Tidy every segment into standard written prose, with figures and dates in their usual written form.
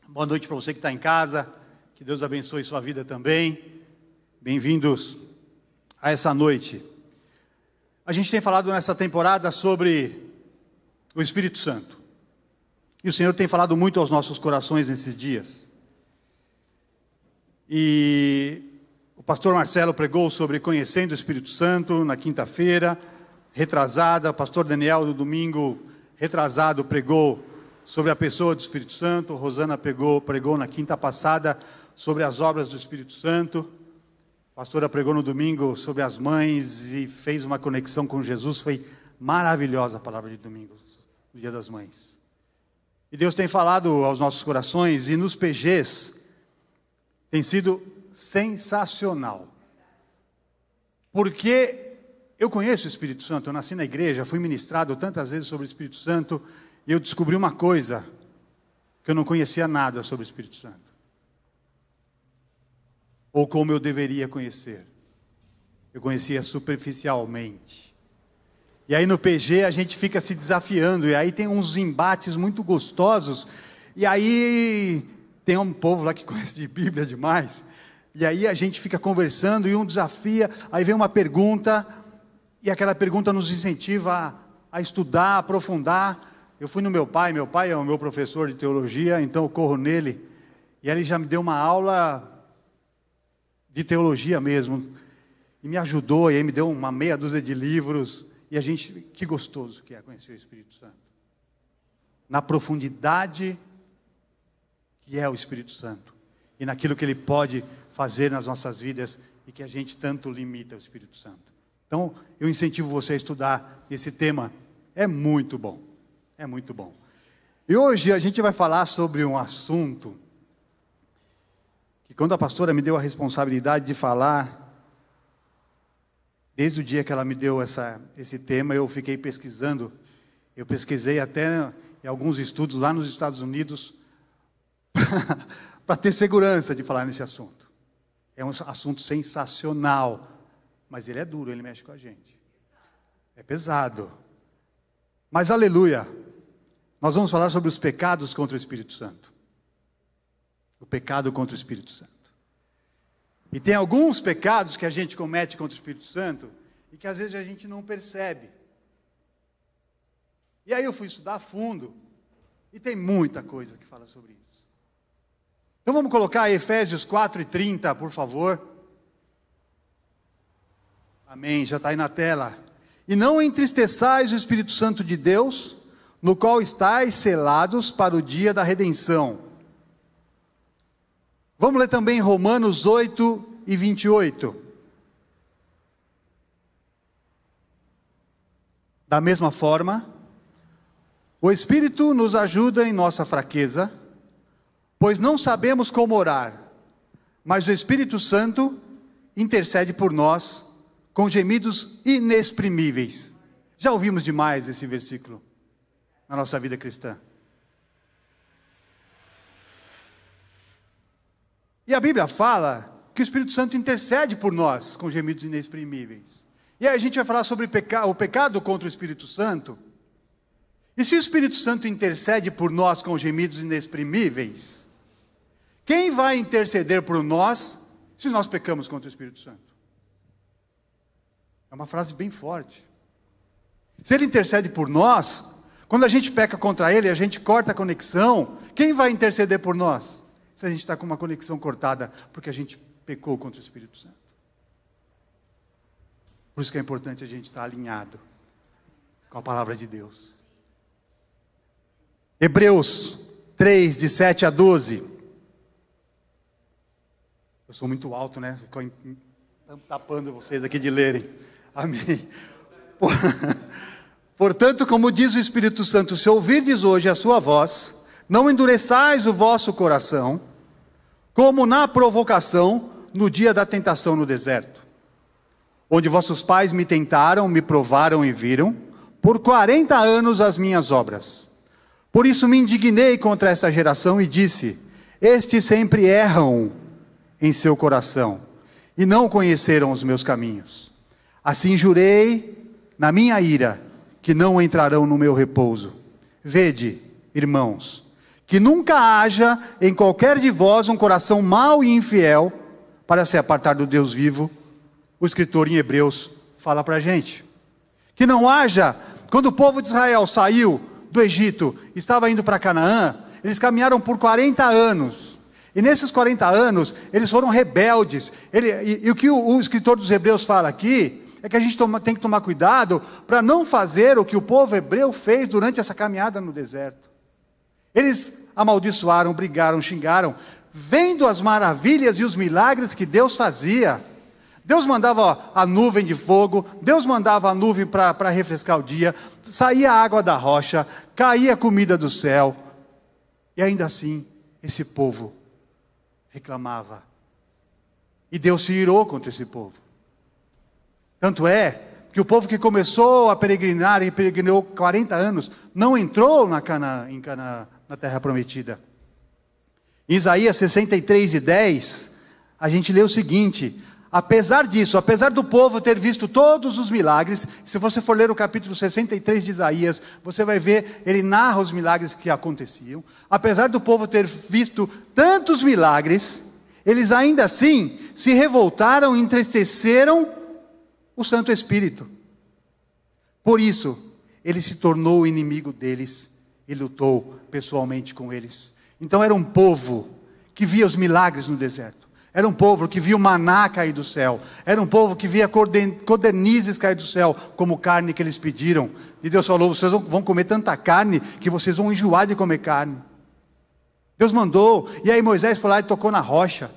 Boa noite para você que está em casa, que Deus abençoe sua vida também. Bem-vindos a essa noite. A gente tem falado nessa temporada sobre o Espírito Santo. E o Senhor tem falado muito aos nossos corações nesses dias. E o pastor Marcelo pregou sobre conhecendo o Espírito Santo na quinta-feira, retrasada. O pastor Daniel, no domingo retrasado, pregou sobre a pessoa do Espírito Santo. Rosana pregou na quinta passada sobre as obras do Espírito Santo. A pastora pregou no domingo sobre as mães e fez uma conexão com Jesus. Foi maravilhosa a palavra de domingo, no Dia das Mães. E Deus tem falado aos nossos corações, e nos PGs tem sido sensacional. Porque eu conheço o Espírito Santo, eu nasci na igreja, fui ministrado tantas vezes sobre o Espírito Santo, e eu descobri uma coisa, que eu não conhecia nada sobre o Espírito Santo. Ou como eu deveria conhecer. Eu conhecia superficialmente. E aí no PG a gente fica se desafiando, e aí tem uns embates muito gostosos, e aí tem um povo lá que conhece de Bíblia demais, e aí a gente fica conversando, e um desafia, aí vem uma pergunta, e aquela pergunta nos incentiva a estudar, a aprofundar. Eu fui no meu pai é o meu professor de teologia, então eu corro nele, e ele já me deu uma aula de teologia mesmo, e me ajudou, e aí me deu uma meia dúzia de livros, e a gente, que gostoso que é conhecer o Espírito Santo, na profundidade que é o Espírito Santo, e naquilo que ele pode fazer nas nossas vidas, e que a gente tanto limita o Espírito Santo. Então, eu incentivo você a estudar esse tema, é muito bom. É muito bom. E hoje a gente vai falar sobre um assunto que, quando a pastora me deu a responsabilidade de falar, desde o dia que ela me deu esse tema, eu fiquei pesquisando. Eu pesquisei até em alguns estudos lá nos Estados Unidos para ter segurança de falar nesse assunto. É um assunto sensacional, mas ele é duro, ele mexe com a gente. É pesado. Mas aleluia, nós vamos falar sobre os pecados contra o Espírito Santo. O pecado contra o Espírito Santo. E tem alguns pecados que a gente comete contra o Espírito Santo e que às vezes a gente não percebe. E aí eu fui estudar a fundo e tem muita coisa que fala sobre isso. Então vamos colocar Efésios 4:30, por favor. Amém, já está aí na tela. E não entristeçais o Espírito Santo de Deus, no qual estáis selados para o dia da redenção. Vamos ler também Romanos 8:28. Da mesma forma, o Espírito nos ajuda em nossa fraqueza, pois não sabemos como orar, mas o Espírito Santo intercede por nós, com gemidos inexprimíveis. Já ouvimos demais esse versículo na nossa vida cristã. E a Bíblia fala que o Espírito Santo intercede por nós com gemidos inexprimíveis. E aí a gente vai falar sobre o pecado contra o Espírito Santo. E se o Espírito Santo intercede por nós com gemidos inexprimíveis, quem vai interceder por nós se nós pecamos contra o Espírito Santo? É uma frase bem forte. Se ele intercede por nós, quando a gente peca contra ele, a gente corta a conexão, quem vai interceder por nós? Se a gente está com uma conexão cortada, porque a gente pecou contra o Espírito Santo. Por isso que é importante a gente estar alinhado com a palavra de Deus. Hebreus 3, de 7 a 12. Eu sou muito alto, né? Estou tapando vocês aqui de lerem. Amém. Portanto, como diz o Espírito Santo, se ouvirdes hoje a sua voz, não endureçais o vosso coração, como na provocação, no dia da tentação no deserto, onde vossos pais me tentaram, me provaram e viram, por 40 anos as minhas obras. Por isso me indignei contra essa geração e disse, estes sempre erram em seu coração, e não conheceram os meus caminhos. Assim jurei na minha ira, que não entrarão no meu repouso. Vede, irmãos, que nunca haja em qualquer de vós um coração mau e infiel para se apartar do Deus vivo. O escritor em Hebreus fala para a gente. Que não haja, quando o povo de Israel saiu do Egito, estava indo para Canaã, eles caminharam por 40 anos. E nesses 40 anos, eles foram rebeldes. E o que o escritor dos Hebreus fala aqui, é que a gente tem que tomar cuidado para não fazer o que o povo hebreu fez durante essa caminhada no deserto. Eles amaldiçoaram, brigaram, xingaram, vendo as maravilhas e os milagres que Deus fazia. Deus mandava a nuvem de fogo, Deus mandava a nuvem para refrescar o dia, saía a água da rocha, caía a comida do céu. E ainda assim, esse povo reclamava. E Deus se irou contra esse povo. Tanto é que o povo que começou a peregrinar e peregrinou 40 anos, não entrou em Canaã, na terra prometida. Em Isaías 63:10, a gente lê o seguinte: apesar disso, apesar do povo ter visto todos os milagres, se você for ler o capítulo 63 de Isaías, você vai ver, ele narra os milagres que aconteciam. Apesar do povo ter visto tantos milagres, eles ainda assim se revoltaram e entristeceram o Santo Espírito. Por isso, ele se tornou o inimigo deles e lutou pessoalmente com eles. Então era um povo que via os milagres no deserto. Era um povo que via o maná cair do céu. Era um povo que via codornizes cair do céu, como carne que eles pediram. E Deus falou: vocês vão comer tanta carne que vocês vão enjoar de comer carne. Deus mandou, e aí Moisés foi lá e tocou na rocha.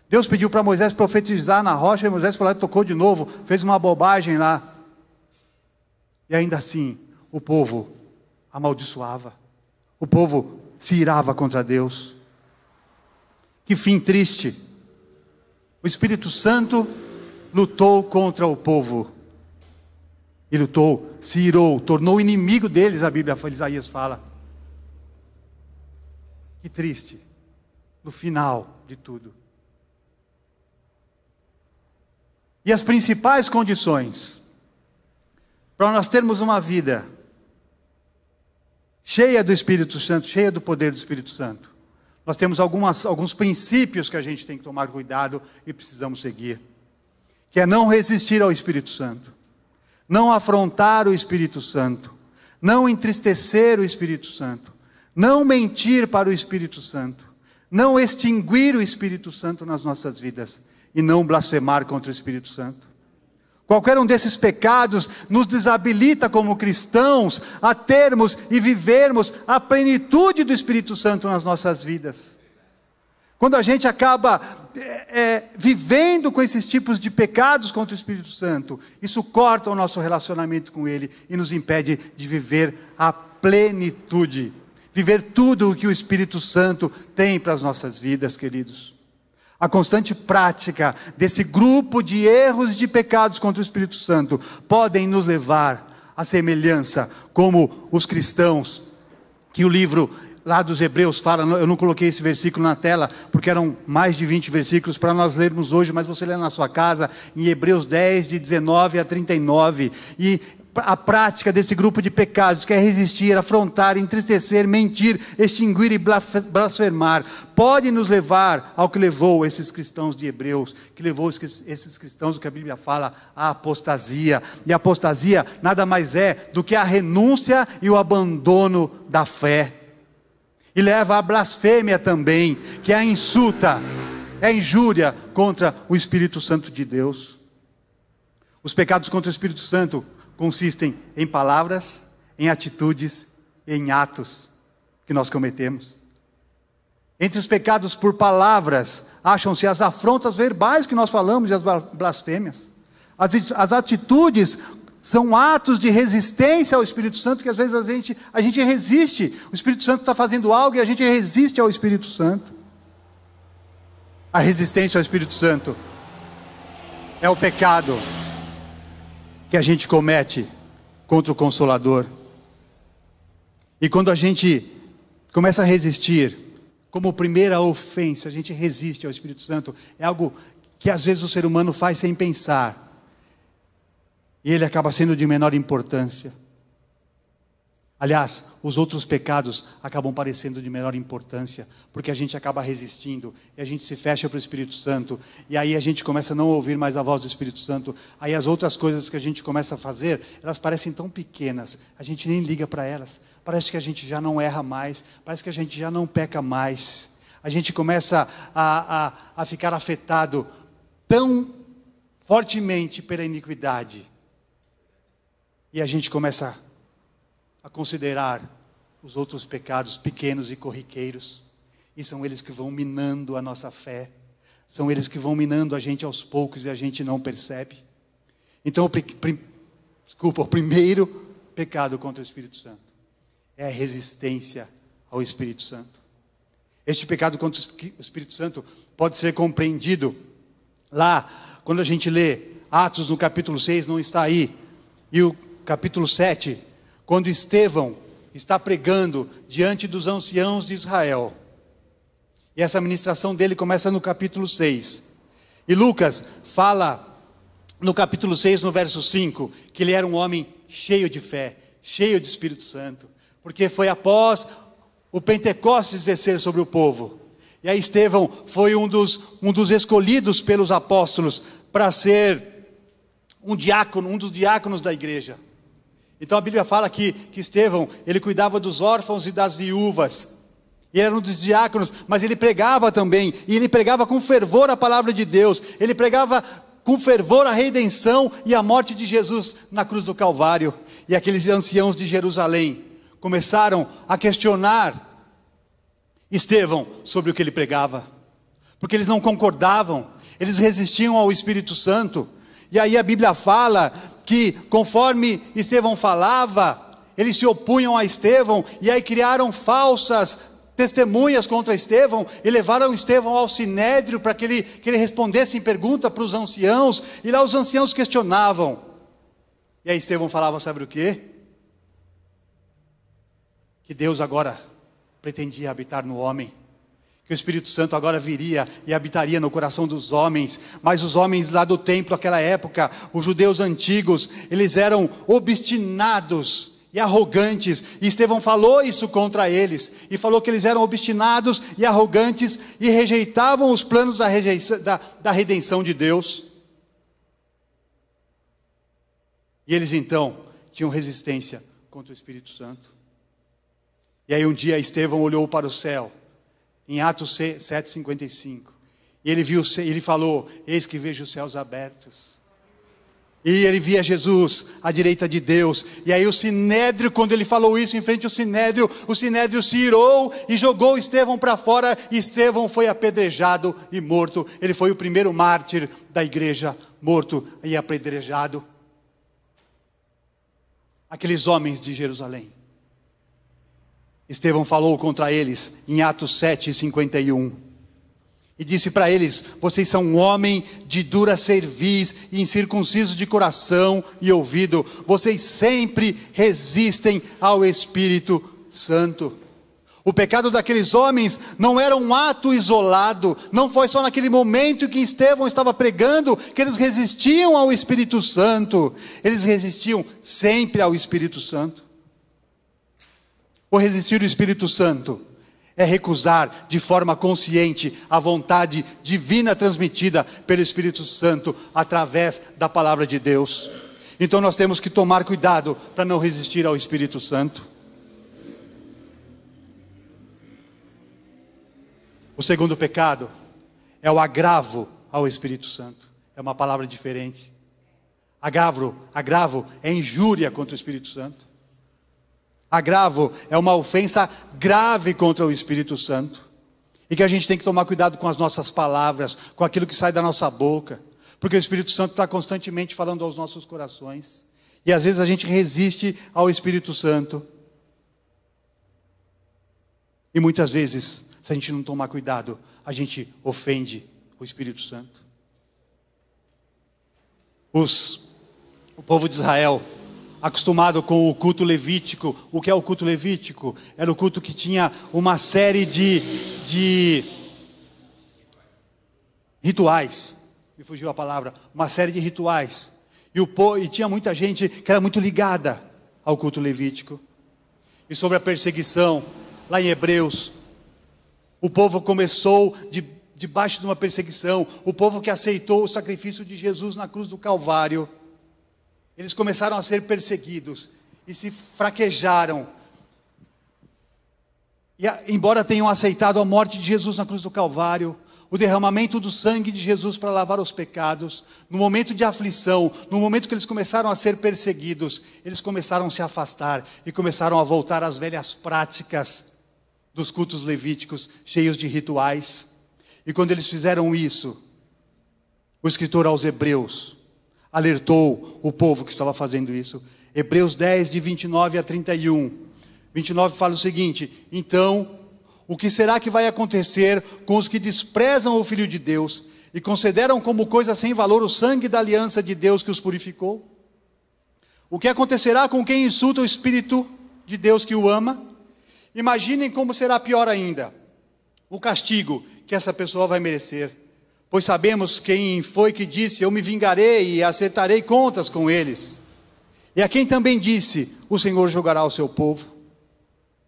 Deus pediu para Moisés profetizar na rocha, e Moisés foi lá e tocou de novo, fez uma bobagem lá. E ainda assim, o povo amaldiçoava. O povo se irava contra Deus. Que fim triste. O Espírito Santo lutou contra o povo. E lutou, se irou, tornou inimigo deles, a Bíblia, Isaías fala. Que triste. No final de tudo. E as principais condições para nós termos uma vida cheia do Espírito Santo, cheia do poder do Espírito Santo, nós temos alguns princípios que a gente tem que tomar cuidado e precisamos seguir. Que é não resistir ao Espírito Santo, não afrontar o Espírito Santo, não entristecer o Espírito Santo, não mentir para o Espírito Santo, não extinguir o Espírito Santo nas nossas vidas e não blasfemar contra o Espírito Santo. Qualquer um desses pecados nos desabilita como cristãos a termos e vivermos a plenitude do Espírito Santo nas nossas vidas. Quando a gente acaba vivendo com esses tipos de pecados contra o Espírito Santo, isso corta o nosso relacionamento com Ele e nos impede de viver a plenitude, viver tudo o que o Espírito Santo tem para as nossas vidas, queridos. A constante prática desse grupo de erros e de pecados contra o Espírito Santo podem nos levar à semelhança como os cristãos, que o livro lá dos Hebreus fala. Eu não coloquei esse versículo na tela, porque eram mais de 20 versículos para nós lermos hoje, mas você lê na sua casa, em Hebreus 10, de 19 a 39, e a prática desse grupo de pecados, que é resistir, afrontar, entristecer, mentir, extinguir e blasfemar, pode nos levar ao que levou esses cristãos de Hebreus, que levou esses cristãos, o que a Bíblia fala, à apostasia. E a apostasia nada mais é do que a renúncia e o abandono da fé. E leva à blasfêmia também, que é a insulta, é a injúria contra o Espírito Santo de Deus. Os pecados contra o Espírito Santo consistem em palavras, em atitudes e em atos que nós cometemos. Entre os pecados por palavras, acham-se as afrontas verbais que nós falamos e as blasfêmias. As atitudes são atos de resistência ao Espírito Santo, que às vezes a gente resiste. O Espírito Santo está fazendo algo e a gente resiste ao Espírito Santo. A resistência ao Espírito Santo é o pecado que a gente comete contra o Consolador. E quando a gente começa a resistir, como primeira ofensa, a gente resiste ao Espírito Santo, é algo que às vezes o ser humano faz sem pensar, e ele acaba sendo de menor importância. Aliás, os outros pecados acabam parecendo de menor importância, porque a gente acaba resistindo, e a gente se fecha para o Espírito Santo, e aí a gente começa a não ouvir mais a voz do Espírito Santo. Aí as outras coisas que a gente começa a fazer, elas parecem tão pequenas, a gente nem liga para elas. Parece que a gente já não erra mais, parece que a gente já não peca mais. A gente começa a ficar afetado tão fortemente pela iniquidade, e a gente começa a considerar os outros pecados pequenos e corriqueiros, e são eles que vão minando a nossa fé, são eles que vão minando a gente aos poucos e a gente não percebe. Então, o primeiro pecado contra o Espírito Santo é a resistência ao Espírito Santo. Este pecado contra o Espírito Santo pode ser compreendido lá, quando a gente lê Atos no capítulo 6, não está aí, e o capítulo 7, quando Estevão está pregando diante dos anciãos de Israel. E essa ministração dele começa no capítulo 6. E Lucas fala no capítulo 6, no verso 5, que ele era um homem cheio de fé, cheio de Espírito Santo, porque foi após o Pentecostes descer sobre o povo. E aí Estevão foi um dos escolhidos pelos apóstolos para ser um diácono, um dos diáconos da igreja. Então a Bíblia fala que Estevão, ele cuidava dos órfãos e das viúvas, e era um dos diáconos, mas ele pregava também, e ele pregava com fervor a palavra de Deus, ele pregava com fervor a redenção e a morte de Jesus na cruz do Calvário. E aqueles anciãos de Jerusalém começaram a questionar Estevão sobre o que ele pregava, porque eles não concordavam, eles resistiam ao Espírito Santo. E aí a Bíblia fala que conforme Estevão falava, eles se opunham a Estevão, e aí criaram falsas testemunhas contra Estevão, e levaram Estevão ao Sinédrio, para que ele respondesse em pergunta para os anciãos, e lá os anciãos questionavam, e aí Estevão falava, sabe o quê? Que Deus agora pretendia habitar no homem, que o Espírito Santo agora viria e habitaria no coração dos homens. Mas os homens lá do templo, naquela época, os judeus antigos, eles eram obstinados e arrogantes, e Estevão falou isso contra eles, e falou que eles eram obstinados e arrogantes, e rejeitavam os planos da redenção de Deus. E eles então tinham resistência contra o Espírito Santo. E aí um dia Estevão olhou para o céu, em Atos 7,55, e ele falou, eis que vejo os céus abertos, e ele via Jesus à direita de Deus. E aí o Sinédrio, quando ele falou isso em frente ao Sinédrio, o Sinédrio se irou e jogou Estevão para fora, e Estevão foi apedrejado e morto. Ele foi o primeiro mártir da igreja, morto e apedrejado. Aqueles homens de Jerusalém, Estevão falou contra eles em Atos 7,51, e disse para eles, vocês são um homem de dura cerviz, incircunciso de coração e ouvido, vocês sempre resistem ao Espírito Santo. O pecado daqueles homens não era um ato isolado, não foi só naquele momento que Estevão estava pregando que eles resistiam ao Espírito Santo, eles resistiam sempre ao Espírito Santo. O resistir ao Espírito Santo é recusar de forma consciente a vontade divina transmitida pelo Espírito Santo através da palavra de Deus. Então nós temos que tomar cuidado para não resistir ao Espírito Santo. O segundo pecado é o agravo ao Espírito Santo. É uma palavra diferente. Agravo é injúria contra o Espírito Santo. Agravo é uma ofensa grave contra o Espírito Santo, e que a gente tem que tomar cuidado com as nossas palavras, com aquilo que sai da nossa boca, porque o Espírito Santo está constantemente falando aos nossos corações, e às vezes a gente resiste ao Espírito Santo, e muitas vezes, se a gente não tomar cuidado, a gente ofende o Espírito Santo. O povo de Israel, acostumado com o culto levítico. O que é o culto levítico? Era o culto que tinha uma série de rituais. Me fugiu a palavra. Uma série de rituais. E tinha muita gente que era muito ligada ao culto levítico. e sobre a perseguição, lá em Hebreus, o povo começou debaixo de uma perseguição, o povo que aceitou o sacrifício de Jesus na cruz do Calvário, eles começaram a ser perseguidos e se fraquejaram. E embora tenham aceitado a morte de Jesus na cruz do Calvário, o derramamento do sangue de Jesus para lavar os pecados, no momento de aflição, no momento que eles começaram a ser perseguidos, eles começaram a se afastar e começaram a voltar às velhas práticas dos cultos levíticos, cheios de rituais. E quando eles fizeram isso, o escritor aos Hebreus alertou o povo que estava fazendo isso. Hebreus 10, de 29 a 31. 29 fala o seguinte: então, o que será que vai acontecer com os que desprezam o Filho de Deus e consideram como coisa sem valor o sangue da aliança de Deus que os purificou? O que acontecerá com quem insulta o Espírito de Deus que o ama? Imaginem como será pior ainda o castigo que essa pessoa vai merecer, pois sabemos quem foi que disse: eu me vingarei e acertarei contas com eles. E a quem também disse: o Senhor julgará o seu povo.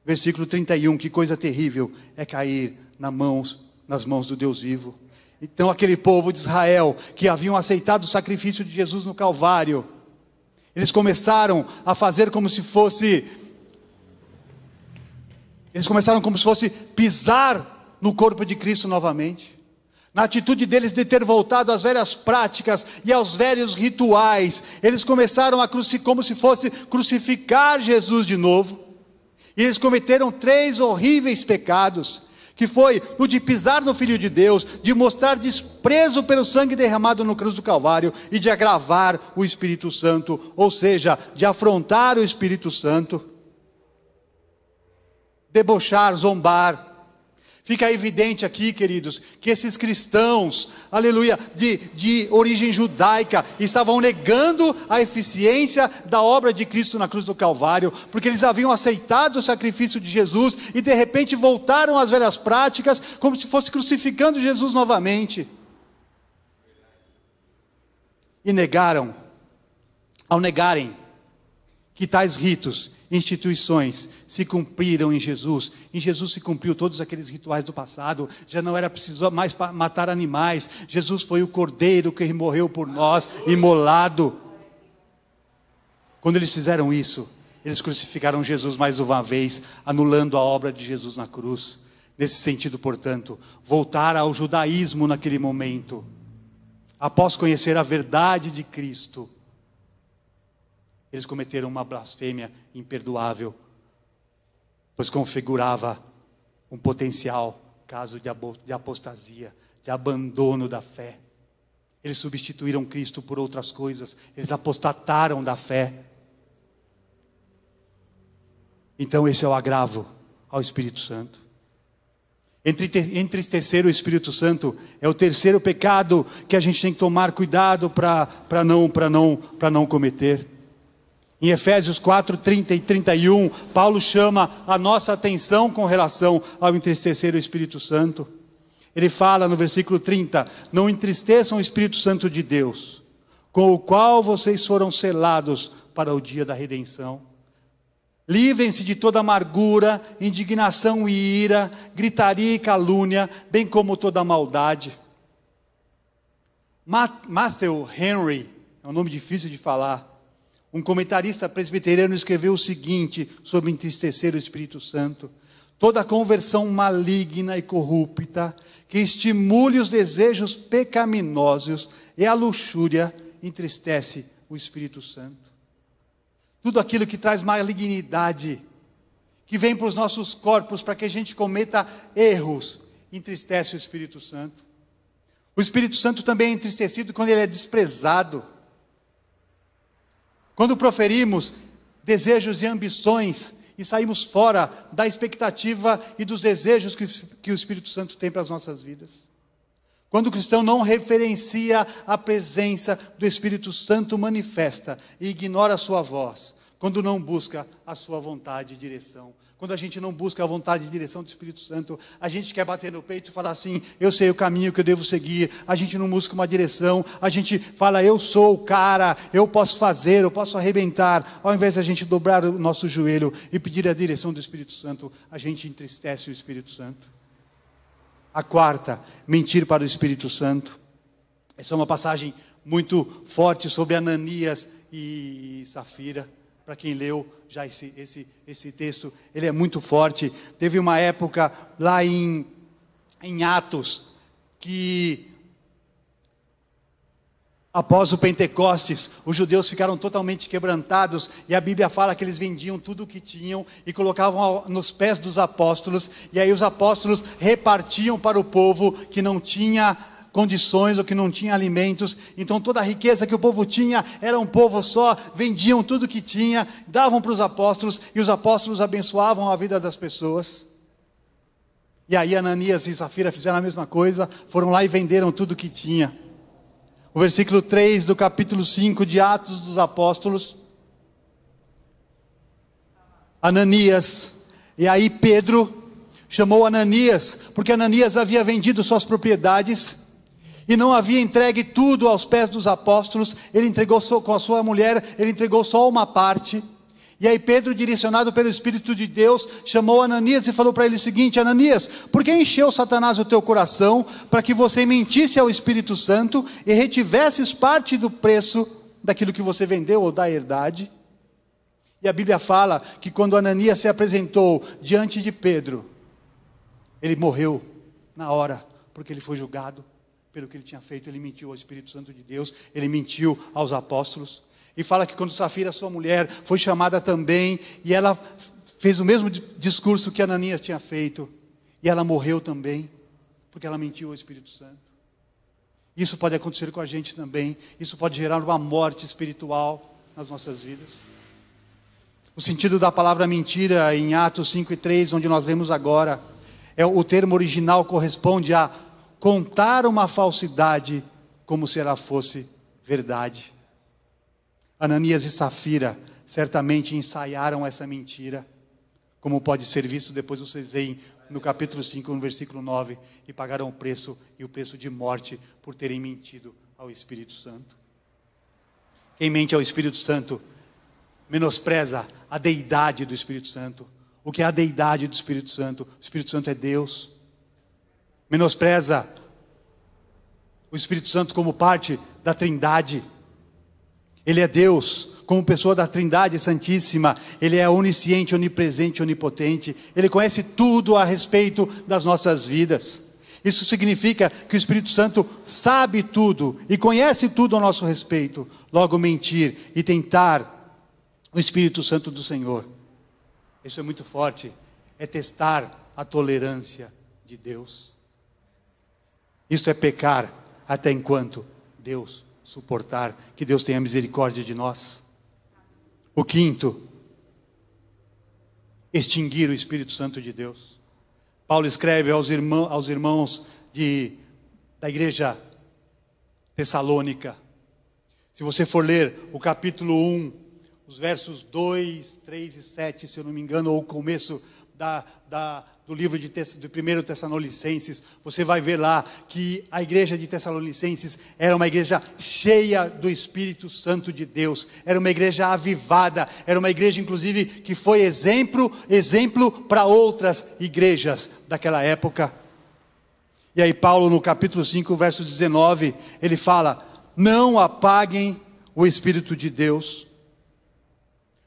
Versículo 31, que coisa terrível é cair nas mãos do Deus vivo. Então aquele povo de Israel, que haviam aceitado o sacrifício de Jesus no Calvário, eles começaram a fazer como se fosse pisar no corpo de Cristo novamente. Na atitude deles de ter voltado às velhas práticas e aos velhos rituais, eles começaram como se fosse crucificar Jesus de novo. E eles cometeram 3 horríveis pecados, que foi o de pisar no Filho de Deus, de mostrar desprezo pelo sangue derramado no cruz do Calvário e de agravar o Espírito Santo, ou seja, de afrontar o Espírito Santo, debochar, zombar. Fica evidente aqui, queridos, que esses cristãos, aleluia, de origem judaica, estavam negando a eficiência da obra de Cristo na cruz do Calvário, porque eles haviam aceitado o sacrifício de Jesus e de repente voltaram às velhas práticas, como se fosse crucificando Jesus novamente. E ao negarem que tais ritos, instituições se cumpriram em Jesus se cumpriu todos aqueles rituais do passado, já não era preciso mais matar animais, Jesus foi o Cordeiro que morreu por nós, imolado. Quando eles fizeram isso, eles crucificaram Jesus mais uma vez, anulando a obra de Jesus na cruz. Nesse sentido, portanto, voltar ao judaísmo naquele momento, após conhecer a verdade de Cristo, eles cometeram uma blasfêmia imperdoável, pois configurava um potencial caso de apostasia, de abandono da fé. Eles substituíram Cristo por outras coisas, eles apostataram da fé. Então esse é o agravo ao Espírito Santo. Entristecer o Espírito Santo é o terceiro pecado que a gente tem que tomar cuidado para não cometer. Em Efésios 4, 30 e 31, Paulo chama a nossa atenção com relação ao entristecer o Espírito Santo. Ele fala no versículo 30, não entristeçam o Espírito Santo de Deus, com o qual vocês foram selados para o dia da redenção. Livrem-se de toda amargura, indignação e ira, gritaria e calúnia, bem como toda maldade. Matthew Henry, é um nome difícil de falar, um comentarista presbiteriano, escreveu o seguinte sobre entristecer o Espírito Santo: toda conversão maligna e corrupta, que estimule os desejos pecaminosos e a luxúria, entristece o Espírito Santo. Tudo aquilo que traz malignidade, que vem para os nossos corpos, para que a gente cometa erros, entristece o Espírito Santo. O Espírito Santo também é entristecido quando ele é desprezado. Quando proferimos desejos e ambições e saímos fora da expectativa e dos desejos que o Espírito Santo tem para as nossas vidas. Quando o cristão não referencia a presença do Espírito Santo manifesta e ignora a sua voz. Quando não busca a sua vontade e direção. Quando a gente não busca a vontade e direção do Espírito Santo, a gente quer bater no peito e falar assim, eu sei o caminho que eu devo seguir. A gente não busca uma direção, a gente fala, eu sou o cara, eu posso fazer, eu posso arrebentar. Ao invés de a gente dobrar o nosso joelho e pedir a direção do Espírito Santo, a gente entristece o Espírito Santo. A quarta, mentir para o Espírito Santo. Essa é uma passagem muito forte sobre Ananias e Safira. Para quem leu já esse texto, ele é muito forte. Teve uma época lá em Atos, que após o Pentecostes, os judeus ficaram totalmente quebrantados, e a Bíblia fala que eles vendiam tudo o que tinham, e colocavam nos pés dos apóstolos, e aí os apóstolos repartiam para o povo que não tinha condições ou que não tinha alimentos. Então toda a riqueza que o povo tinha era um povo só, vendiam tudo que tinha, davam para os apóstolos, e os apóstolos abençoavam a vida das pessoas. E aí Ananias e Safira fizeram a mesma coisa, foram lá e venderam tudo que tinha. O versículo 3 do capítulo 5 de Atos dos Apóstolos, Ananias, e aí Pedro chamou Ananias, porque Ananias havia vendido suas propriedades e não havia entregue tudo aos pés dos apóstolos. Ele entregou com a sua mulher, ele entregou só uma parte. E aí Pedro, direcionado pelo Espírito de Deus, chamou Ananias e falou para ele o seguinte: Ananias, por que encheu Satanás o teu coração, para que você mentisse ao Espírito Santo e retivesses parte do preço daquilo que você vendeu ou da herdade? E a Bíblia fala que quando Ananias se apresentou diante de Pedro, ele morreu na hora, porque ele foi julgado pelo que ele tinha feito. Ele mentiu ao Espírito Santo de Deus, ele mentiu aos apóstolos. E fala que quando Safira, sua mulher, foi chamada também, e ela fez o mesmo discurso que Ananias tinha feito, e ela morreu também, porque ela mentiu ao Espírito Santo. Isso pode acontecer com a gente também, isso pode gerar uma morte espiritual nas nossas vidas. O sentido da palavra mentira em Atos 5:3, onde nós lemos agora, o termo original corresponde a contar uma falsidade como se ela fosse verdade. Ananias e Safira certamente ensaiaram essa mentira, como pode ser visto depois vocês veem no capítulo 5, no versículo 9, e pagaram o preço, e o preço de morte, por terem mentido ao Espírito Santo. Quem mente ao Espírito Santo menospreza a deidade do Espírito Santo. O que é a deidade do Espírito Santo? O Espírito Santo é Deus. Menospreza o Espírito Santo como parte da Trindade. Ele é Deus, como pessoa da Trindade Santíssima. Ele é onisciente, onipresente, onipotente. Ele conhece tudo a respeito das nossas vidas. Isso significa que o Espírito Santo sabe tudo e conhece tudo a nosso respeito. Logo, mentir e tentar o Espírito Santo do Senhor, isso é muito forte, é testar a tolerância de Deus. Isto é pecar até enquanto Deus suportar. Que Deus tenha misericórdia de nós. O quinto, extinguir o Espírito Santo de Deus. Paulo escreve aos irmãos da igreja tessalônica. Se você for ler o capítulo 1, os versos 2, 3 e 7, se eu não me engano, ou o começo do livro de 1 Tessalonicenses, você vai ver lá que a igreja de Tessalonicenses era uma igreja cheia do Espírito Santo de Deus, era uma igreja avivada, era uma igreja inclusive que foi exemplo para outras igrejas daquela época. E aí Paulo no capítulo 5, verso 19, ele fala: não apaguem o Espírito de Deus.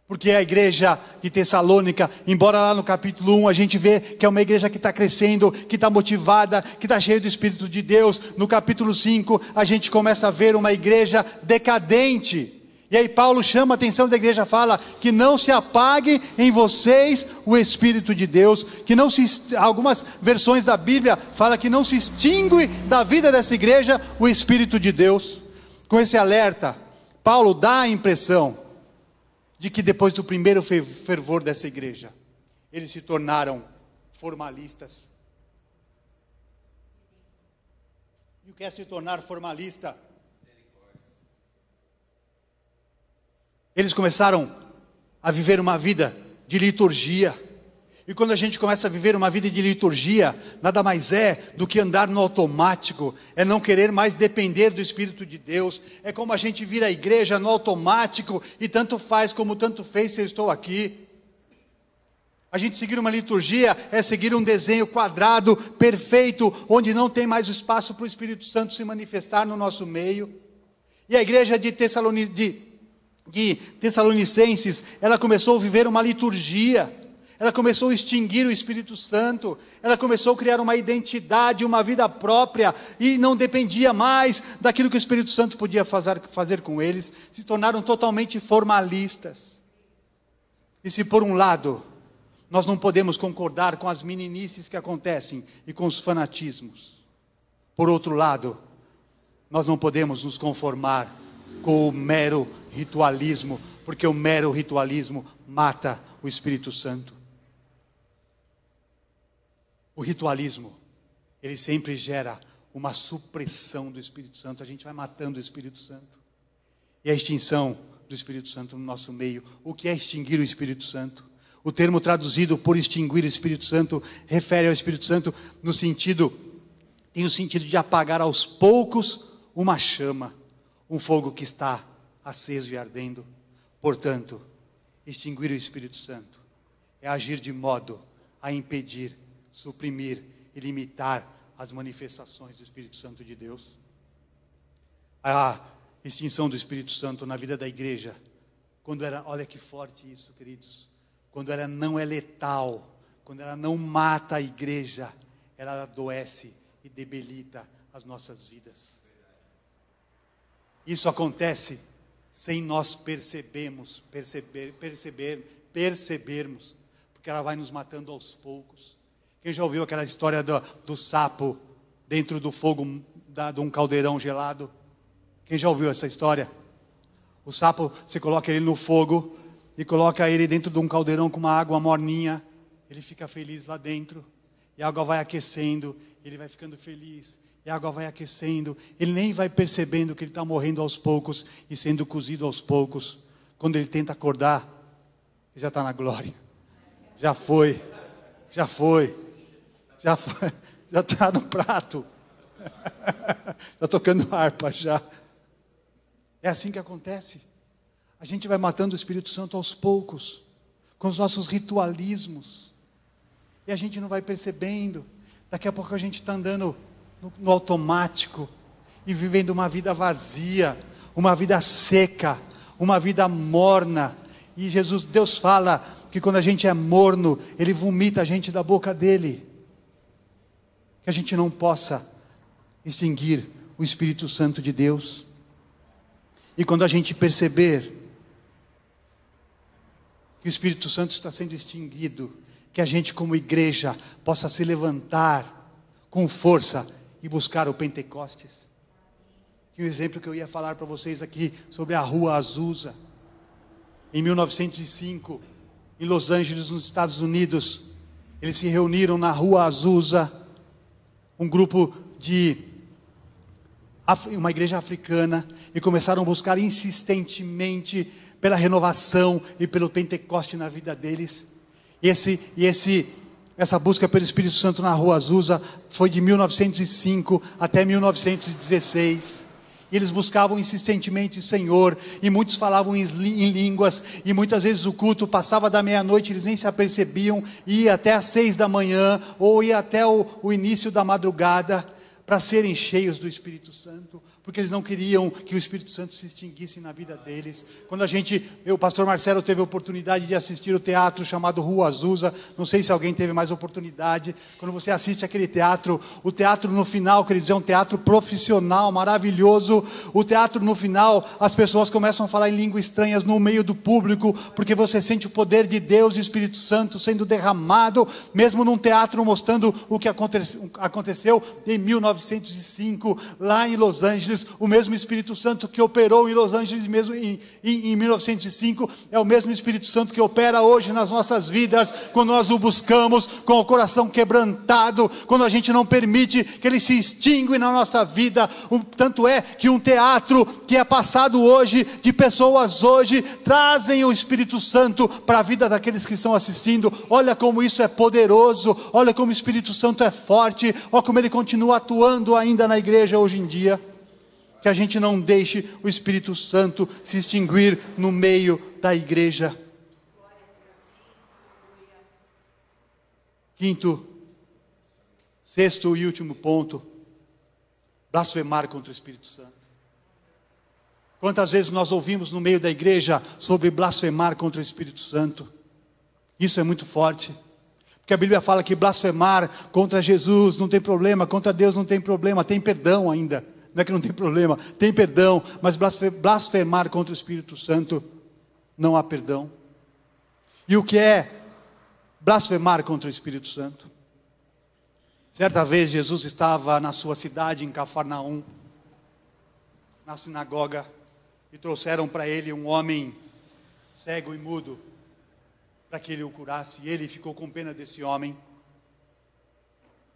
Porque a igreja de Tessalônica, embora lá no capítulo 1 a gente vê que é uma igreja que está crescendo, que está motivada, que está cheia do Espírito de Deus, no capítulo 5 a gente começa a ver uma igreja decadente. E aí Paulo chama a atenção da igreja, fala que não se apague em vocês o Espírito de Deus, que não se, algumas versões da Bíblia fala que não se extingue da vida dessa igreja o Espírito de Deus. Com esse alerta, Paulo dá a impressão de que depois do primeiro fervor dessa igreja, eles se tornaram formalistas. E o que é se tornar formalista? Eles começaram a viver uma vida de liturgia. E quando a gente começa a viver uma vida de liturgia, nada mais é do que andar no automático, é não querer mais depender do Espírito de Deus, é como a gente vir à igreja no automático, e tanto faz como tanto fez se eu estou aqui. A gente seguir uma liturgia é seguir um desenho quadrado, perfeito, onde não tem mais espaço para o Espírito Santo se manifestar no nosso meio. E a igreja de Tessalonicenses, ela começou a viver uma liturgia, ela começou a extinguir o Espírito Santo, ela começou a criar uma identidade, uma vida própria, e não dependia mais daquilo que o Espírito Santo podia fazer com eles, se tornaram totalmente formalistas. E se por um lado, nós não podemos concordar com as meninices que acontecem e com os fanatismos, por outro lado, nós não podemos nos conformar com o mero ritualismo, porque o mero ritualismo mata o Espírito Santo. O ritualismo, ele sempre gera uma supressão do Espírito Santo, a gente vai matando o Espírito Santo. E a extinção do Espírito Santo no nosso meio, o que é extinguir o Espírito Santo? O termo traduzido por extinguir o Espírito Santo, refere ao Espírito Santo no sentido, tem o sentido de apagar aos poucos uma chama, um fogo que está aceso e ardendo. Portanto, extinguir o Espírito Santo é agir de modo a impedir, suprimir e limitar as manifestações do Espírito Santo de Deus. A extinção do Espírito Santo na vida da igreja, quando era, olha que forte isso, queridos, quando ela não é letal, quando ela não mata a igreja, ela adoece e debilita as nossas vidas. Isso acontece sem nós percebermos, porque ela vai nos matando aos poucos. Quem já ouviu aquela história do sapo dentro do fogo de um caldeirão gelado? Quem já ouviu essa história? O sapo, você coloca ele no fogo e coloca ele dentro de um caldeirão com uma água morninha, ele fica feliz lá dentro, e a água vai aquecendo, ele vai ficando feliz, e a água vai aquecendo, ele nem vai percebendo que ele está morrendo aos poucos e sendo cozido aos poucos. Quando ele tenta acordar, ele já está na glória, já está no prato, já tocando harpa já. É assim que acontece. A gente vai matando o Espírito Santo aos poucos, com os nossos ritualismos, e a gente não vai percebendo. Daqui a pouco a gente está andando no automático, e vivendo uma vida vazia, uma vida seca, uma vida morna. E Deus fala que quando a gente é morno, Ele vomita a gente da boca dEle. Que a gente não possa extinguir o Espírito Santo de Deus. E quando a gente perceber que o Espírito Santo está sendo extinguido, que a gente como igreja possa se levantar com força e buscar o Pentecostes. E o exemplo que eu ia falar para vocês aqui sobre a Rua Azusa. Em 1905, em Los Angeles, nos Estados Unidos, eles se reuniram na Rua Azusa, um grupo uma igreja africana, e começaram a buscar insistentemente pela renovação e pelo Pentecoste na vida deles. Essa busca pelo Espírito Santo na Rua Azusa foi de 1905 até 1916. E eles buscavam insistentemente o Senhor, e muitos falavam em línguas, e muitas vezes o culto passava da meia-noite, eles nem se apercebiam, e ia até às 6 da manhã, ou ia até o início da madrugada, para serem cheios do Espírito Santo, porque eles não queriam que o Espírito Santo se extinguisse na vida deles. Quando o pastor Marcelo teve a oportunidade de assistir o teatro chamado Rua Azusa, não sei se alguém teve mais oportunidade, quando você assiste aquele teatro, o teatro no final, quer dizer, é um teatro profissional, maravilhoso. O teatro no final, as pessoas começam a falar em línguas estranhas no meio do público, porque você sente o poder de Deus e o Espírito Santo sendo derramado, mesmo num teatro mostrando o que aconteceu em 1905. 1905, lá em Los Angeles. O mesmo Espírito Santo que operou em Los Angeles mesmo em 1905, é o mesmo Espírito Santo que opera hoje nas nossas vidas, quando nós o buscamos com o coração quebrantado, quando a gente não permite que ele se extingue na nossa vida. Tanto é que um teatro que é passado hoje, de pessoas hoje, trazem o Espírito Santo para a vida daqueles que estão assistindo. Olha como isso é poderoso, olha como o Espírito Santo é forte, olha como ele continua atuando ainda na igreja hoje em dia. Que a gente não deixe o Espírito Santo se extinguir no meio da igreja. Quinto, sexto e último ponto: blasfemar contra o Espírito Santo. Quantas vezes nós ouvimos no meio da igreja sobre blasfemar contra o Espírito Santo? Isso é muito forte, porque a Bíblia fala que blasfemar contra Jesus não tem problema, contra Deus não tem problema, tem perdão ainda. Não é que não tem problema, tem perdão, mas blasfemar contra o Espírito Santo não há perdão. E o que é blasfemar contra o Espírito Santo? Certa vez Jesus estava na sua cidade, em Cafarnaum, na sinagoga, e trouxeram para ele um homem cego e mudo, para que ele o curasse. E ele ficou com pena desse homem,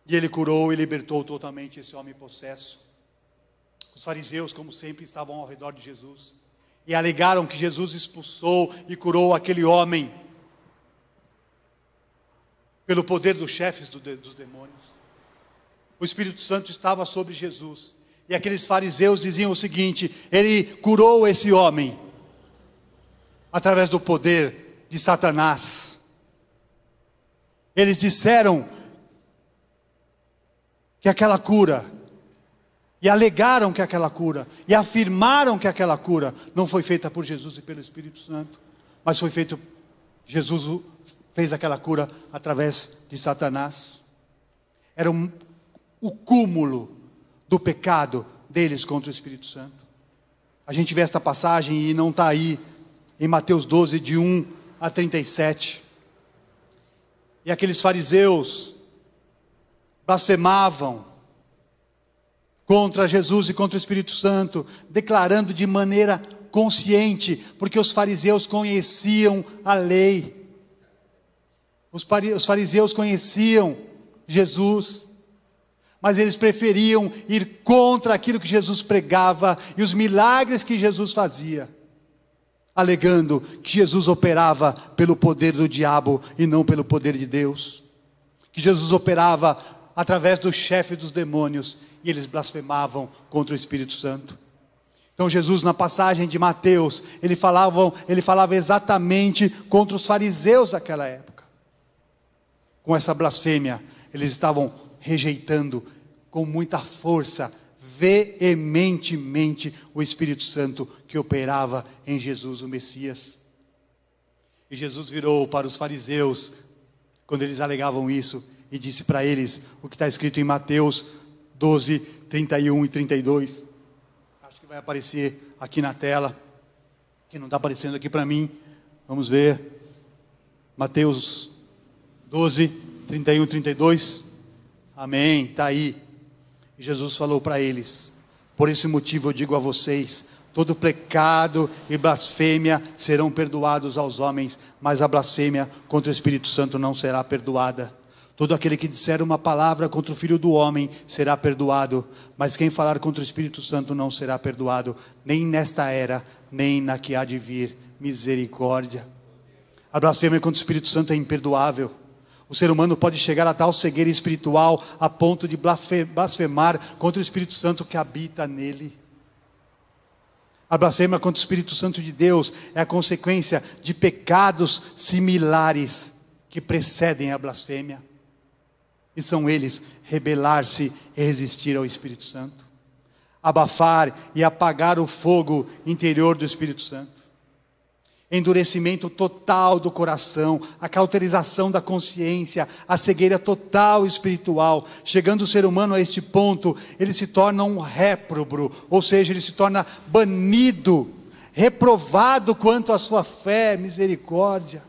e ele curou e libertou totalmente esse homem possesso. Os fariseus, como sempre, estavam ao redor de Jesus, e alegaram que Jesus expulsou e curou aquele homem pelo poder dos chefes dos demônios. O Espírito Santo estava sobre Jesus, e aqueles fariseus diziam o seguinte: ele curou esse homem através do poder de Satanás. Eles disseram que aquela cura, e alegaram que aquela cura, e afirmaram que aquela cura não foi feita por Jesus e pelo Espírito Santo, mas foi feito, Jesus fez aquela cura através de Satanás. Era o cúmulo do pecado deles contra o Espírito Santo. A gente vê esta passagem e não está aí em Mateus 12, de 1 a 37. E aqueles fariseus blasfemavam contra Jesus e contra o Espírito Santo, declarando de maneira consciente, porque os fariseus conheciam a lei. Os fariseus conheciam Jesus, mas eles preferiam ir contra aquilo que Jesus pregava e os milagres que Jesus fazia, alegando que Jesus operava pelo poder do diabo e não pelo poder de Deus, que Jesus operava através do chefe dos demônios, e eles blasfemavam contra o Espírito Santo. Então Jesus, na passagem de Mateus, ele falava exatamente contra os fariseus daquela época. Com essa blasfêmia, eles estavam rejeitando com muita força, veementemente, o Espírito Santo que operava em Jesus, o Messias. E Jesus virou para os fariseus, quando eles alegavam isso, e disse para eles o que está escrito em Mateus 12, 31 e 32. Acho que vai aparecer aqui na tela, que não está aparecendo aqui para mim. Vamos ver. Mateus 12, 31 e 32. Amém, está aí. E Jesus falou para eles: por esse motivo eu digo a vocês, todo pecado e blasfêmia serão perdoados aos homens, mas a blasfêmia contra o Espírito Santo não será perdoada. Todo aquele que disser uma palavra contra o Filho do Homem será perdoado, mas quem falar contra o Espírito Santo não será perdoado, nem nesta era, nem na que há de vir. Misericórdia. A blasfêmia contra o Espírito Santo é imperdoável. O ser humano pode chegar a tal cegueira espiritual a ponto de blasfemar contra o Espírito Santo que habita nele. A blasfêmia contra o Espírito Santo de Deus é a consequência de pecados similares que precedem a blasfêmia. E são eles: rebelar-se e resistir ao Espírito Santo, abafar e apagar o fogo interior do Espírito Santo, endurecimento total do coração, a cauterização da consciência, a cegueira total espiritual. Chegando o ser humano a este ponto, ele se torna um réprobo, ou seja, ele se torna banido, reprovado quanto à sua fé. Misericórdia.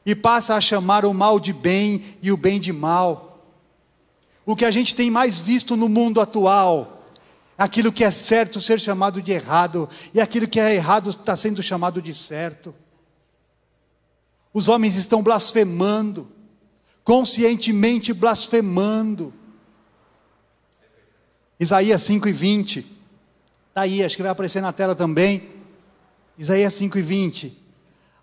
E passa a chamar o mal de bem e o bem de mal. O que a gente tem mais visto no mundo atual, aquilo que é certo ser chamado de errado, e aquilo que é errado está sendo chamado de certo. Os homens estão blasfemando, conscientemente blasfemando. Isaías 5:20, está aí, acho que vai aparecer na tela também. Isaías 5:20.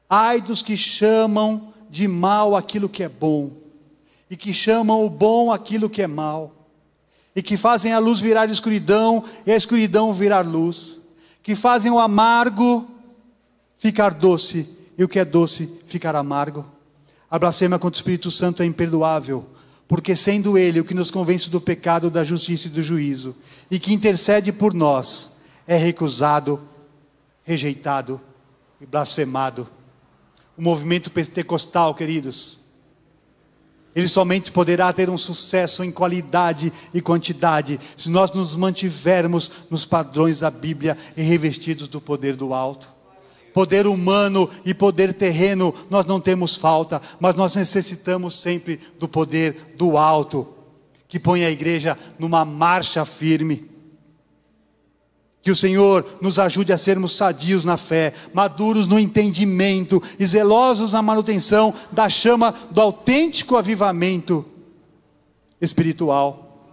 Ai dos que chamam de mal aquilo que é bom, e que chamam o bom aquilo que é mal, e que fazem a luz virar escuridão, e a escuridão virar luz, que fazem o amargo ficar doce, e o que é doce ficar amargo. A blasfêmia contra o Espírito Santo é imperdoável, porque sendo Ele o que nos convence do pecado, da justiça e do juízo, e que intercede por nós, é recusado, rejeitado e blasfemado. O movimento pentecostal, queridos, ele somente poderá ter um sucesso em qualidade e quantidade, se nós nos mantivermos nos padrões da Bíblia e revestidos do poder do alto. Poder humano e poder terreno nós não temos falta, mas nós necessitamos sempre do poder do alto, que põe a igreja numa marcha firme. Que o Senhor nos ajude a sermos sadios na fé, maduros no entendimento e zelosos na manutenção da chama do autêntico avivamento espiritual.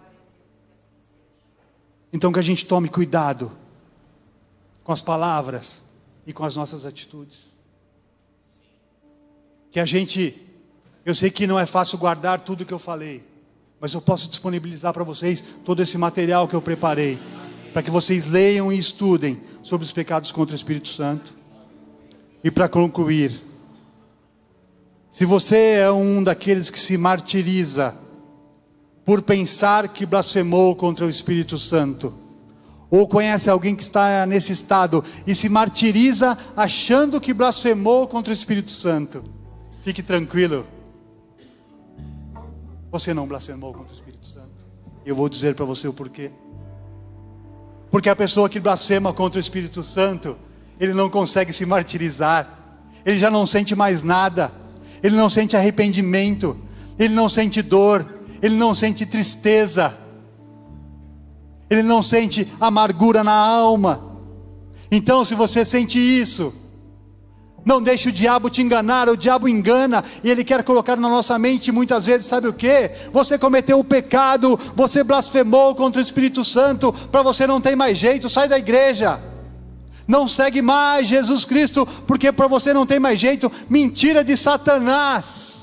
Então que a gente tome cuidado com as palavras e com as nossas atitudes. Que a gente, eu sei que não é fácil guardar tudo que eu falei, mas eu posso disponibilizar para vocês todo esse material que eu preparei, para que vocês leiam e estudem sobre os pecados contra o Espírito Santo. E para concluir, se você é um daqueles que se martiriza por pensar que blasfemou contra o Espírito Santo, ou conhece alguém que está nesse estado e se martiriza achando que blasfemou contra o Espírito Santo, fique tranquilo, você não blasfemou contra o Espírito Santo. E eu vou dizer para você o porquê. Porque a pessoa que blasfema contra o Espírito Santo, ele não consegue se martirizar, ele já não sente mais nada, ele não sente arrependimento, ele não sente dor, ele não sente tristeza, ele não sente amargura na alma. Então, se você sente isso, não deixe o diabo te enganar. O diabo engana e ele quer colocar na nossa mente muitas vezes, sabe o que? Você cometeu um pecado, você blasfemou contra o Espírito Santo, para você não tem mais jeito, sai da igreja, não segue mais Jesus Cristo, porque para você não tem mais jeito. Mentira de Satanás.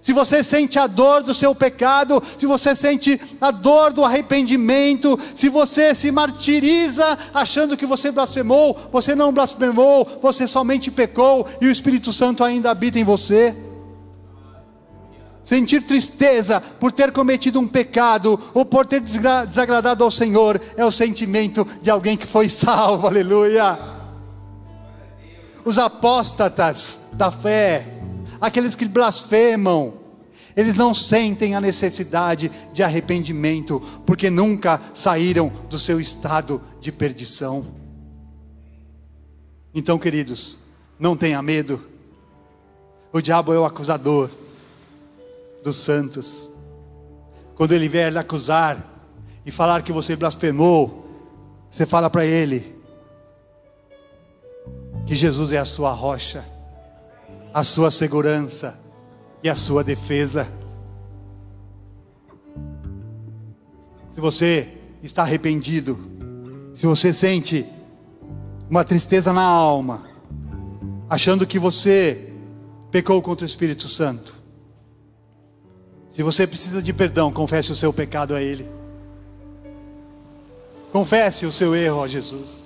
Se você sente a dor do seu pecado, se você sente a dor do arrependimento, se você se martiriza achando que você blasfemou, você não blasfemou, você somente pecou e o Espírito Santo ainda habita em você. Sentir tristeza por ter cometido um pecado ou por ter desagradado ao Senhor é o sentimento de alguém que foi salvo, aleluia. Os apóstatas da fé, aqueles que blasfemam, eles não sentem a necessidade de arrependimento, porque nunca saíram do seu estado de perdição. Então, queridos, não tenha medo. O diabo é o acusador dos santos. Quando ele vier lhe acusar e falar que você blasfemou, você fala para ele que Jesus é a sua rocha, a sua segurança e a sua defesa. Se você está arrependido, se você sente uma tristeza na alma, achando que você pecou contra o Espírito Santo, se você precisa de perdão, confesse o seu pecado a Ele, confesse o seu erro a Jesus.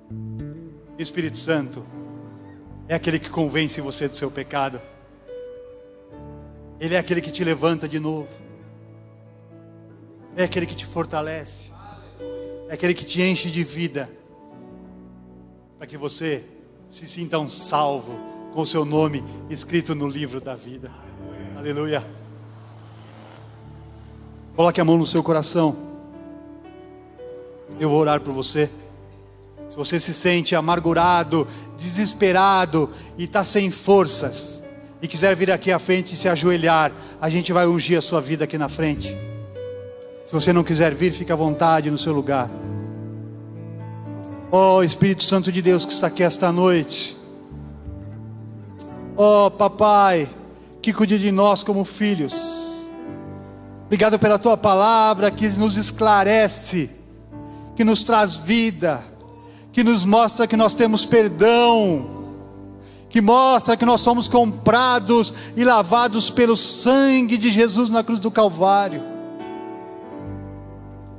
O Espírito Santo é aquele que convence você do seu pecado. Ele é aquele que te levanta de novo. É aquele que te fortalece. É aquele que te enche de vida, para que você se sinta um salvo, com o seu nome escrito no livro da vida. Aleluia. Coloque a mão no seu coração. Eu vou orar por você. Se você se sente amargurado, desesperado e está sem forças, e quiser vir aqui à frente e se ajoelhar, a gente vai ungir a sua vida aqui na frente. Se você não quiser vir, fique à vontade no seu lugar. Oh, Espírito Santo de Deus que está aqui esta noite. Oh, papai, que cuide de nós como filhos. Obrigado pela tua palavra que nos esclarece, que nos traz vida, que nos mostra que nós temos perdão, que mostra que nós somos comprados e lavados pelo sangue de Jesus na cruz do Calvário.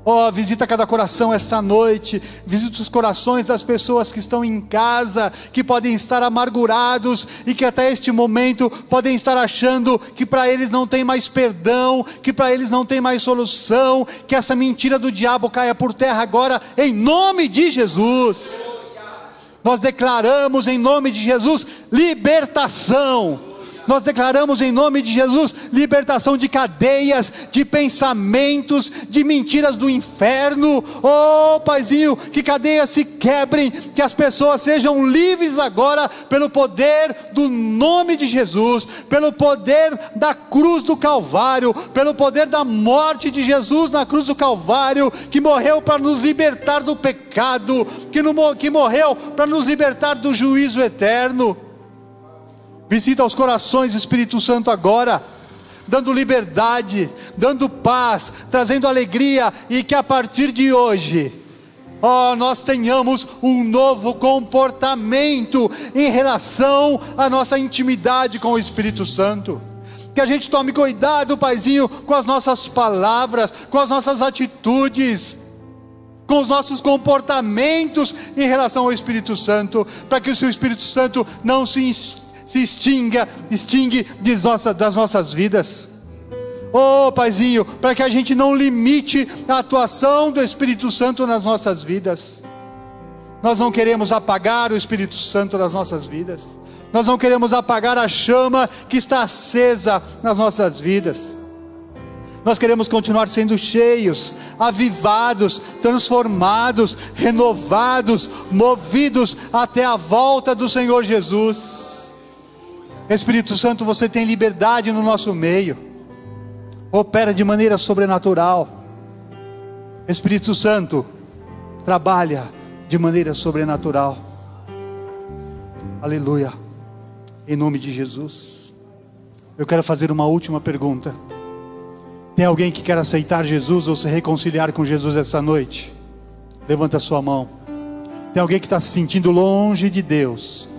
Oh, visita cada coração esta noite, visita os corações das pessoas que estão em casa, que podem estar amargurados, e que até este momento podem estar achando que para eles não tem mais perdão, que para eles não tem mais solução, que essa mentira do diabo caia por terra agora, em nome de Jesus. Nós declaramos em nome de Jesus, libertação. Nós declaramos em nome de Jesus, libertação de cadeias, de pensamentos, de mentiras do inferno. Oh, Paizinho, que cadeias se quebrem, que as pessoas sejam livres agora, pelo poder do nome de Jesus, pelo poder da cruz do Calvário, pelo poder da morte de Jesus na cruz do Calvário, que morreu para nos libertar do pecado, que morreu para nos libertar do juízo eterno. Visita os corações, Espírito Santo, agora, dando liberdade, dando paz, trazendo alegria, e que a partir de hoje, nós tenhamos um novo comportamento em relação à nossa intimidade com o Espírito Santo. Que a gente tome cuidado, Paizinho, com as nossas palavras, com as nossas atitudes, com os nossos comportamentos em relação ao Espírito Santo, para que o seu Espírito Santo não se extingue das nossas vidas. Oh, Paizinho, para que a gente não limite a atuação do Espírito Santo nas nossas vidas. Nós não queremos apagar o Espírito Santo nas nossas vidas. Nós não queremos apagar a chama que está acesa nas nossas vidas. Nós queremos continuar sendo cheios, avivados, transformados, renovados, movidos até a volta do Senhor Jesus. Espírito Santo, você tem liberdade no nosso meio, opera de maneira sobrenatural. Espírito Santo, trabalha de maneira sobrenatural. Aleluia, em nome de Jesus. Eu quero fazer uma última pergunta. Tem alguém que quer aceitar Jesus ou se reconciliar com Jesus essa noite? Levanta a sua mão. Tem alguém que está se sentindo longe de Deus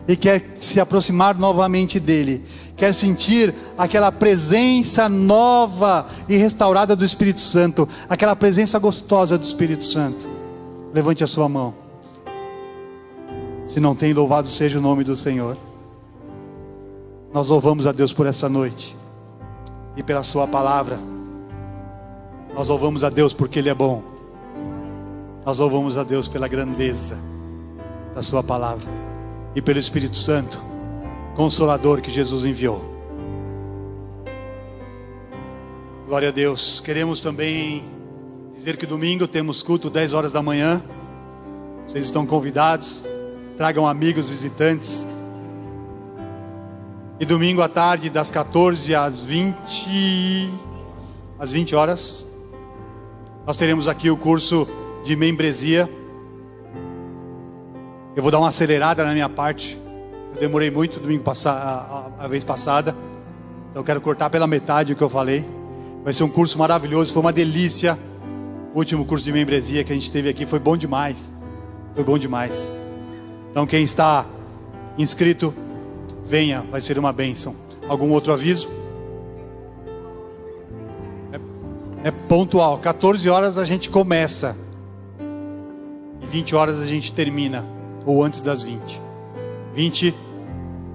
e quer se aproximar novamente dele, quer sentir aquela presença nova e restaurada do Espírito Santo, aquela presença gostosa do Espírito Santo? Levante a sua mão. Se não tem, louvado seja o nome do Senhor. Nós louvamos a Deus por essa noite e pela sua palavra. Nós louvamos a Deus porque Ele é bom. Nós louvamos a Deus pela grandeza da sua palavra e pelo Espírito Santo Consolador que Jesus enviou. Glória a Deus. Queremos também dizer que domingo temos culto 10 horas da manhã. Vocês estão convidados. Tragam amigos, visitantes. E domingo à tarde, das 14 às 20 horas, nós teremos aqui o curso de membresia. Eu vou dar uma acelerada na minha parte. Eu demorei muito domingo a vez passada. Então eu quero cortar pela metade o que eu falei. Vai ser um curso maravilhoso. Foi uma delícia. O último curso de membresia que a gente teve aqui foi bom demais. Foi bom demais. Então quem está inscrito, venha, vai ser uma bênção. Algum outro aviso? É pontual. 14 horas a gente começa e 20 horas a gente termina, ou antes das 20. 20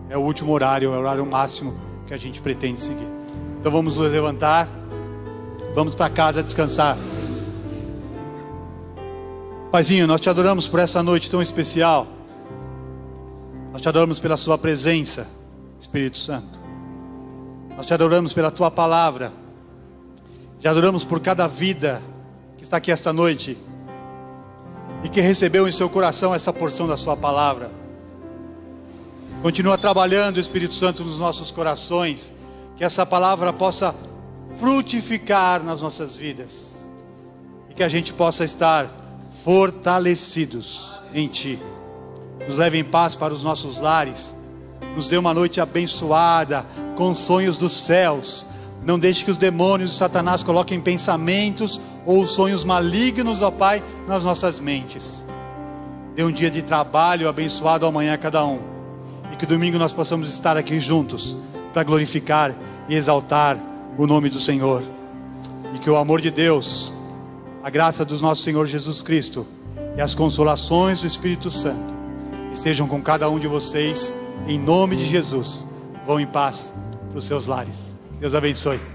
é o último horário, é o horário máximo que a gente pretende seguir. Então vamos nos levantar, vamos para casa descansar. Paizinho, nós te adoramos por essa noite tão especial. Nós te adoramos pela sua presença, Espírito Santo. Nós te adoramos pela tua palavra. Te adoramos por cada vida que está aqui esta noite e que recebeu em seu coração essa porção da sua palavra. Continua trabalhando, Espírito Santo, nos nossos corações, Que essa palavra possa frutificar nas nossas vidas. E que a gente possa estar fortalecidos em Ti. Nos leve em paz para os nossos lares. Nos dê uma noite abençoada, com sonhos dos céus. Não deixe que os demônios e Satanás coloquem pensamentos ou sonhos malignos, ó Pai, nas nossas mentes. Dê um dia de trabalho abençoado amanhã a cada um. E que domingo nós possamos estar aqui juntos para glorificar e exaltar o nome do Senhor. E que o amor de Deus, a graça do nosso Senhor Jesus Cristo e as consolações do Espírito Santo estejam com cada um de vocês, em nome de Jesus. Vão em paz para os seus lares. Deus abençoe.